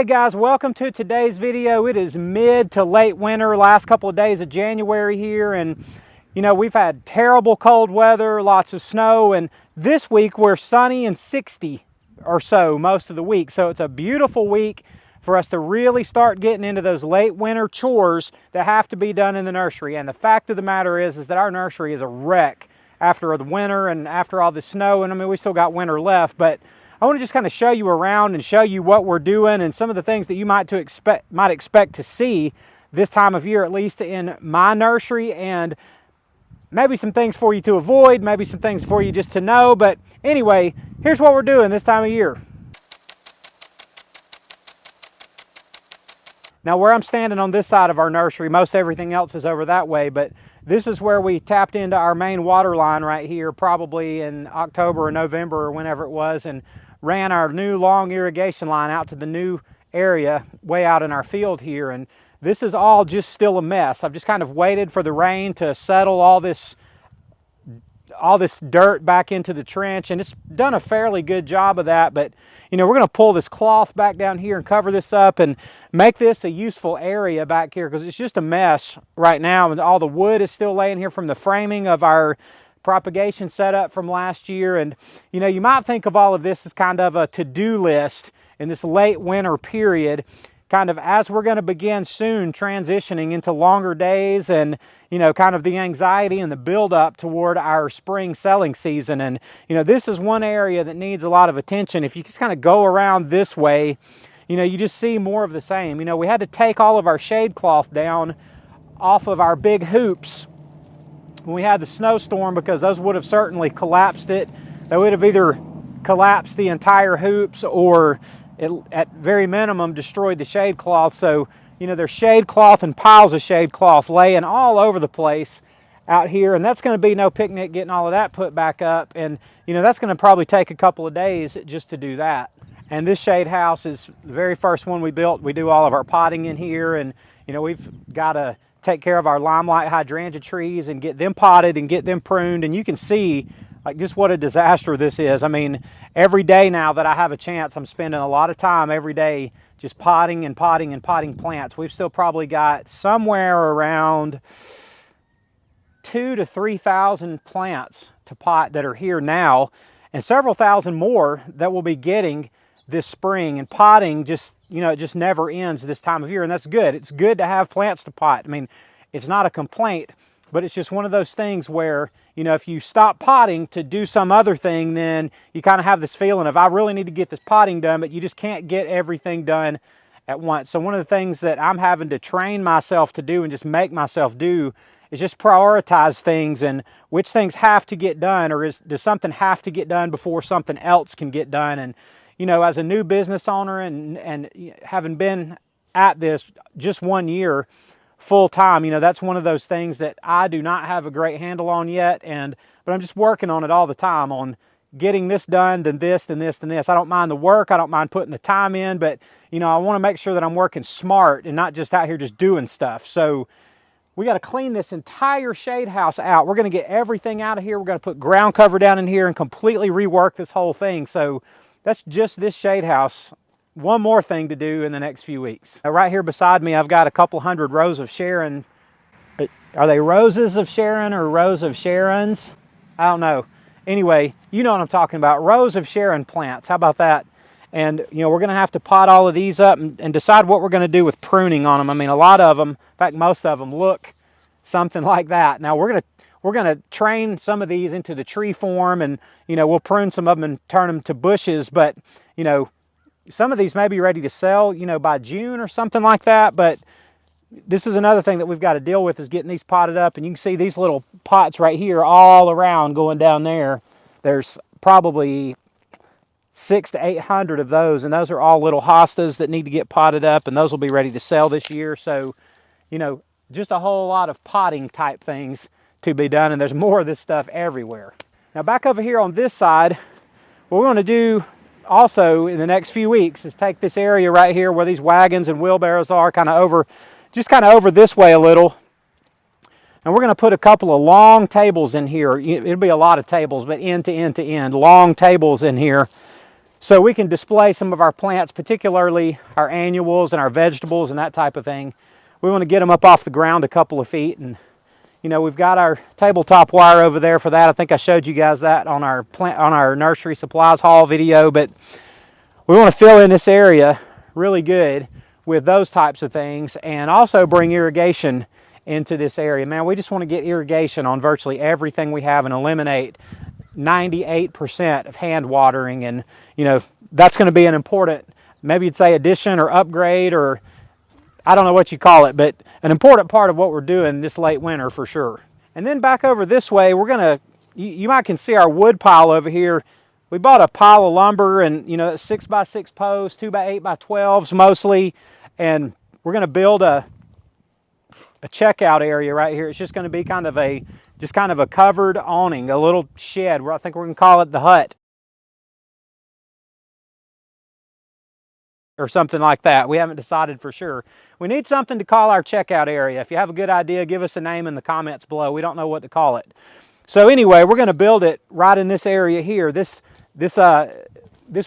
Hey guys, welcome to today's video. It is mid to late winter, last couple of days of January here, and we've had terrible cold weather, lots of snow, and this week we're sunny and 60 or so most of the week. So it's a beautiful week for us to really start getting into those late winter chores that have to be done in the nursery. And the fact of the matter is that our nursery is a wreck after the winter and after all the snow. And I mean, we still got winter left, but I want to just kind of show you around and show you what we're doing and some of the things that you might expect to see this time of year, at least in my nursery, and maybe some things for you to avoid, maybe some things for you just to know. But anyway, here's what we're doing this time of year. Now, where I'm standing on this side of our nursery, most everything else is over that way, but this is where we tapped into our main water line right here, probably in October or November or whenever it was, and ran our new long irrigation line out to the new area way out in our field here. And this is all just still a mess. I've just kind of waited for the rain to settle all this dirt back into the trench, and it's done a fairly good job of that. But we're going to pull this cloth back down here and cover this up and make this a useful area back here, because it's just a mess right now, and all the wood is still laying here from the framing of our propagation setup from last year. And you might think of all of this as kind of a to-do list in this late winter period, kind of as we're going to begin soon transitioning into longer days and kind of the anxiety and the build up toward our spring selling season. And this is one area that needs a lot of attention. If you just kind of go around this way, you just see more of the same. We had to take all of our shade cloth down off of our big hoops when we had the snowstorm, because those would have certainly collapsed it. They would have either collapsed the entire hoops or at very minimum destroyed the shade cloth. So there's shade cloth and piles of shade cloth laying all over the place out here, and that's going to be no picnic getting all of that put back up. And that's going to probably take a couple of days just to do that. And this shade house is the very first one we built. We do all of our potting in here, and we've got to take care of our limelight hydrangea trees and get them potted and get them pruned. And you can see like just what a disaster this is. I mean, every day now that I have a chance, I'm spending a lot of time every day just potting and potting and potting plants. We've still probably got somewhere around 2,000 to 3,000 plants to pot that are here now, and several thousand more that we'll be getting this spring. And potting just, it just never ends this time of year, and that's good. It's good to have plants to pot. I mean, it's not a complaint, but it's just one of those things where, if you stop potting to do some other thing, then you kind of have this feeling of, I really need to get this potting done, but you just can't get everything done at once. So one of the things that I'm having to train myself to do and just make myself do is just prioritize things and which things have to get done, or does something have to get done before something else can get done. And as a new business owner and having been at this just 1 year full time, that's one of those things that I do not have a great handle on yet. But I'm just working on it all the time, on getting this done, then this, then this, then this. I don't mind the work. I don't mind putting the time in, but I want to make sure that I'm working smart and not just out here just doing stuff. So we got to clean this entire shade house out. We're going to get everything out of here. We're going to put ground cover down in here and completely rework this whole thing. So that's just this shade house. One more thing to do in the next few weeks. Now, right here beside me, I've got a couple hundred rows of Sharon. Are they roses of Sharon or rows of Sharons? I don't know. Anyway, you know what I'm talking about. Rows of Sharon plants. How about that? And we're going to have to pot all of these up and decide what we're going to do with pruning on them. I mean, a lot of them, in fact, most of them look something like that. Now we're going to train some of these into the tree form, and we'll prune some of them and turn them to bushes. But some of these may be ready to sell, by June or something like that. But this is another thing that we've got to deal with, is getting these potted up. And you can see these little pots right here all around going down there. There's probably 600 to 800 of those, and those are all little hostas that need to get potted up, and those will be ready to sell this year. So, just a whole lot of potting type things to be done, and there's more of this stuff everywhere. Now back over here on this side, what we're going to do also in the next few weeks is take this area right here where these wagons and wheelbarrows are, kind of over this way a little, and we're going to put a couple of long tables in here. It'll be a lot of tables, but end to end to end, long tables in here so we can display some of our plants, particularly our annuals and our vegetables and that type of thing. We want to get them up off the ground a couple of feet, and we've got our tabletop wire over there for that. I think I showed you guys that on our nursery supplies haul video, but we want to fill in this area really good with those types of things, and also bring irrigation into this area. Man, we just want to get irrigation on virtually everything we have and eliminate 98% of hand watering, and that's going to be an important, maybe you'd say, addition or upgrade, or I don't know what you call it, but an important part of what we're doing this late winter for sure. And then back over this way, we're gonna, you might can see our wood pile over here. We bought a pile of lumber, and 6x6 posts, 2x8x12s mostly, and we're gonna build a checkout area right here. It's just gonna be kind of a covered awning, a little shed, where I think we're gonna call it the hut, or something like that. We haven't decided for sure. We need something to call our checkout area. If you have a good idea, give us a name in the comments below. We don't know what to call it. So anyway, we're going to build it right in this area here. This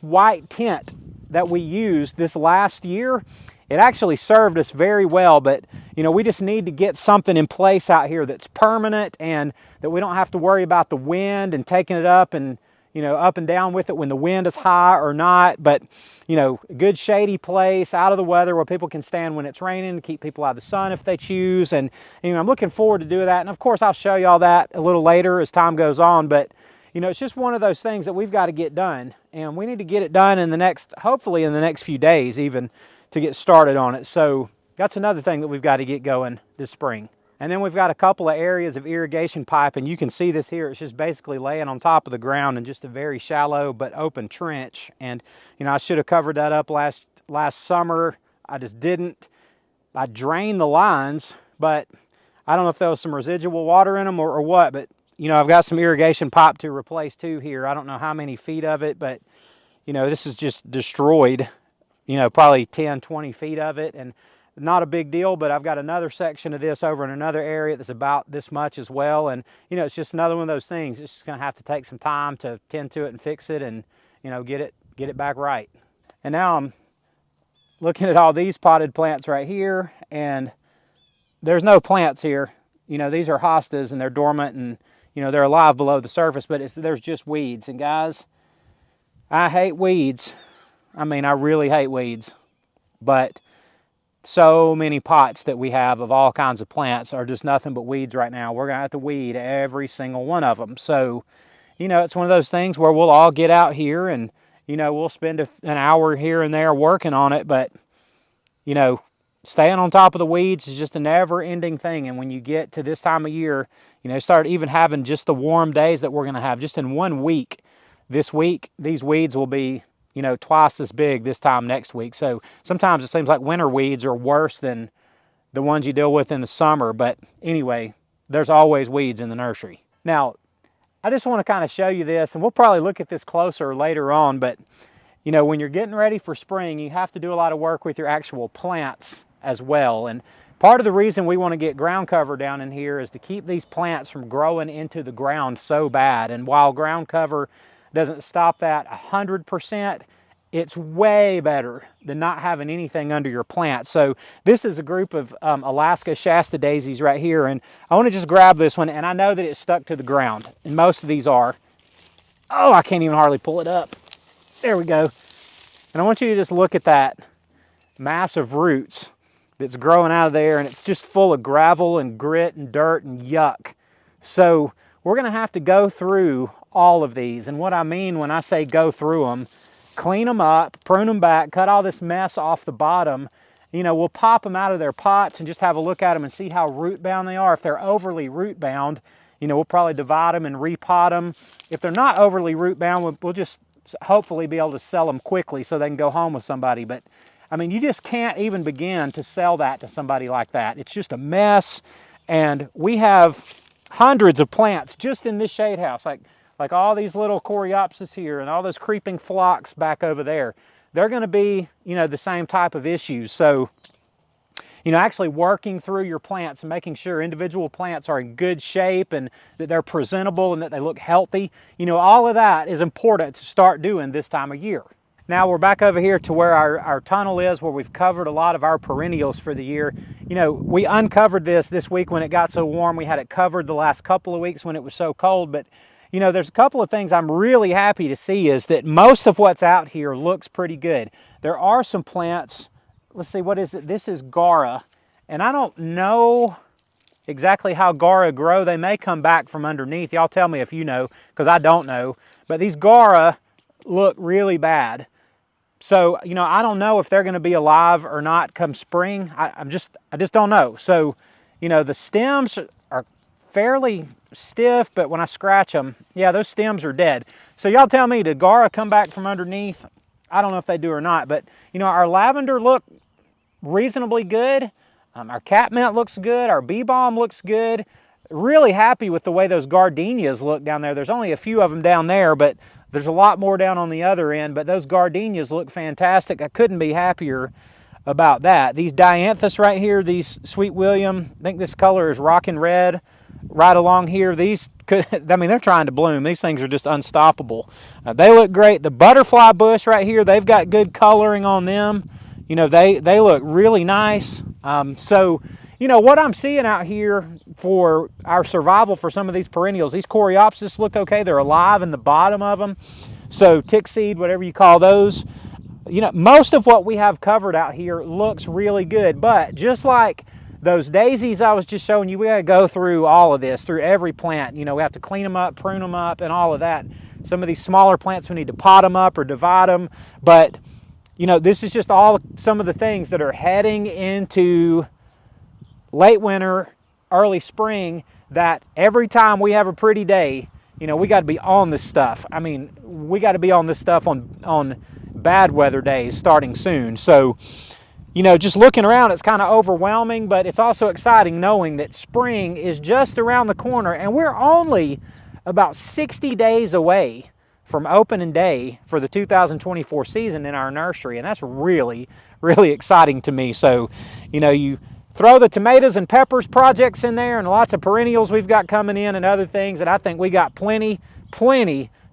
white tent that we used this last year, it actually served us very well, but we just need to get something in place out here that's permanent, and that we don't have to worry about the wind and taking it up and up and down with it when the wind is high or not. But a good shady place out of the weather where people can stand when it's raining, keep people out of the sun if they choose. And I'm looking forward to doing that, and of course I'll show you all that a little later as time goes on. But it's just one of those things that we've got to get done, and we need to get it done in the next, hopefully in the next few days even, to get started on it. So that's another thing that we've got to get going this spring. And then we've got a couple of areas of irrigation pipe, and you can see this here. It's just basically laying on top of the ground in just a very shallow but open trench. And I should have covered that up last summer. I just didn't. I drained the lines, but I don't know if there was some residual water in them or what. But I've got some irrigation pipe to replace too here. I don't know how many feet of it, but this is just destroyed. Probably 10-20 feet of it, and not a big deal. But I've got another section of this over in another area that's about this much as well, and it's just another one of those things. It's just going to have to take some time to tend to it and fix it, and get it back right. And now I'm looking at all these potted plants right here, and there's no plants here. These are hostas, and they're dormant, and they're alive below the surface, but there's just weeds. And guys, I hate weeds. I mean, I really hate weeds, but so many pots that we have of all kinds of plants are just nothing but weeds right now. We're gonna have to weed every single one of them. So it's one of those things where we'll all get out here, and we'll spend an hour here and there working on it, but staying on top of the weeds is just a never-ending thing. And when you get to this time of year, start even having just the warm days that we're gonna have just in 1 week. This week, these weeds will be twice as big this time next week. So sometimes it seems like winter weeds are worse than the ones you deal with in the summer. But anyway, there's always weeds in the nursery. Now, I just want to kind of show you this, and we'll probably look at this closer later on, but when you're getting ready for spring, you have to do a lot of work with your actual plants as well. And part of the reason we want to get ground cover down in here is to keep these plants from growing into the ground so bad. And while ground cover doesn't stop that 100%, it's way better than not having anything under your plant. So this is a group of Alaska Shasta daisies right here, and I want to just grab this one, and I know that it's stuck to the ground, and most of these are. Oh, I can't even hardly pull it up. There we go. And I want you to just look at that mass of roots that's growing out of there, and it's just full of gravel and grit and dirt and yuck. So we're going to have to go through all of these. And what I mean when I say go through them, clean them up, prune them back, cut all this mess off the bottom. We'll pop them out of their pots and just have a look at them and see how root bound they are. If they're overly root bound, we'll probably divide them and repot them. If they're not overly root bound, we'll just hopefully be able to sell them quickly so they can go home with somebody. But I mean, you just can't even begin to sell that to somebody like that. It's just a mess. And we have hundreds of plants just in this shade house, like all these little coreopsis here and all those creeping phlox back over there. They're going to be, the same type of issues. So, actually working through your plants and making sure individual plants are in good shape and that they're presentable and that they look healthy, all of that is important to start doing this time of year. Now we're back over here to where our tunnel is, where we've covered a lot of our perennials for the year. You know, we uncovered this week when it got so warm. We had it covered the last couple of weeks when it was so cold, but you know, there's a couple of things I'm really happy to see is that most of what's out here looks pretty good. There are some plants. Let's see, what is it? This is Gara, and I don't know exactly how Gara grow. They may come back from underneath. Y'all tell me if you know, because I don't know. But these Gara look really bad. So, you know, I don't know if they're going to be alive or not come spring. I just don't know. So, you know, the stems are fairly stiff, but when I scratch them, yeah, those stems are dead. So y'all tell me, did Gara come back from underneath? I don't know if they do or not, but, you know, our lavender look reasonably good. Our catmint looks good. Our bee balm looks good. Really happy with the way those gardenias look down there. There's only a few of them down there, but there's a lot more down on the other end, but those gardenias look fantastic. I couldn't be happier about that. These dianthus right here, these Sweet William, I think this color is rockin' red right along here. These could, I mean, they're trying to bloom. These things are just unstoppable. They look great. The butterfly bush right here, they've got good coloring on them. You know, they look really nice. So, you know, what I'm seeing out here for our survival for some of these perennials, these coreopsis look okay. They're alive in the bottom of them. So tick seed, whatever you call those, you know, most of what we have covered out here looks really good. But just like those daisies I was just showing you, we got to go through all of this, through every plant. You know, we have to clean them up, prune them up, and all of that. Some of these smaller plants, we need to pot them up or divide them. But, you know, this is just all some of the things that are heading into late winter, early spring, that every time we have a pretty day, you know, we got to be on this stuff. I mean, we got to be on this stuff on bad weather days starting soon. So, you know, just looking around, it's kind of overwhelming, but it's also exciting knowing that spring is just around the corner, and we're only about 60 days away from opening day for the 2024 season in our nursery, and that's really, really exciting to me. So, you know, you throw the tomatoes and peppers projects in there and lots of perennials we've got coming in and other things, and I think we got plenty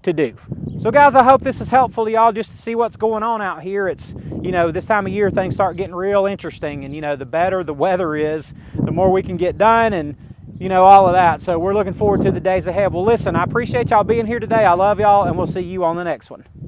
to do. So guys, I hope this is helpful to y'all just to see what's going on out here. It's, you know, this time of year things start getting real interesting, and, you know, the better the weather is, the more we can get done, and, you know, all of that. So we're looking forward to the days ahead. Well, listen, I appreciate y'all being here today. I love y'all, and we'll see you on the next one.